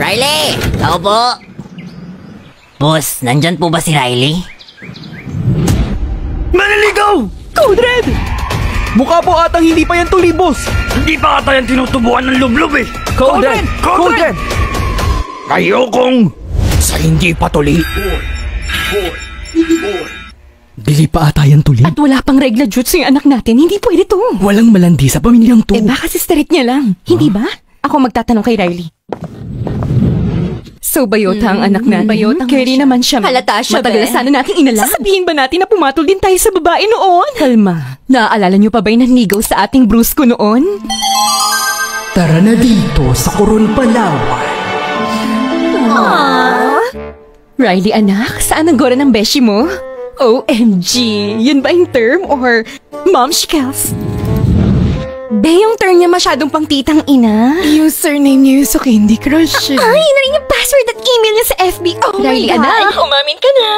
Riley! Tao po! Boss, nandyan po ba si Riley? Maniligaw! Code Red! Mukha po atang hindi pa yan tuli, boss. Hindi pa ata yan tinutubuan ng lublob eh. Code Red! Code Red! Ayokong sa hindi pa tuli. Dili pa ata yan tuli. At wala pang regla jutsu yung anak natin. Hindi pwede to. Walang malandi sa pamilyang to. Baka sisterit niya lang. Hindi ba? Ako magtatanong kay Riley. So, bayota ang anak natin. Bayota nga Kaya rin siya. naman siya. Halata siya, Matagal na be. sana nating inalam. Sasabihin ba natin na pumatol din tayo sa babae noon? Kalma. Naaalala niyo pa ba yung nanligaw sa ating brusko noon? Tara na dito sa Coron, Palawan. Riley, anak, saan ang gora ng beshi mo? OMG! Yun ba yung term or momshkels? Be, yung turn niya masyadong pang titang ina. Username niya yung sa Candy Crush. Ay, na rin yung password at email niya sa FB. Oh Riley, my God. anak, umamin ka na!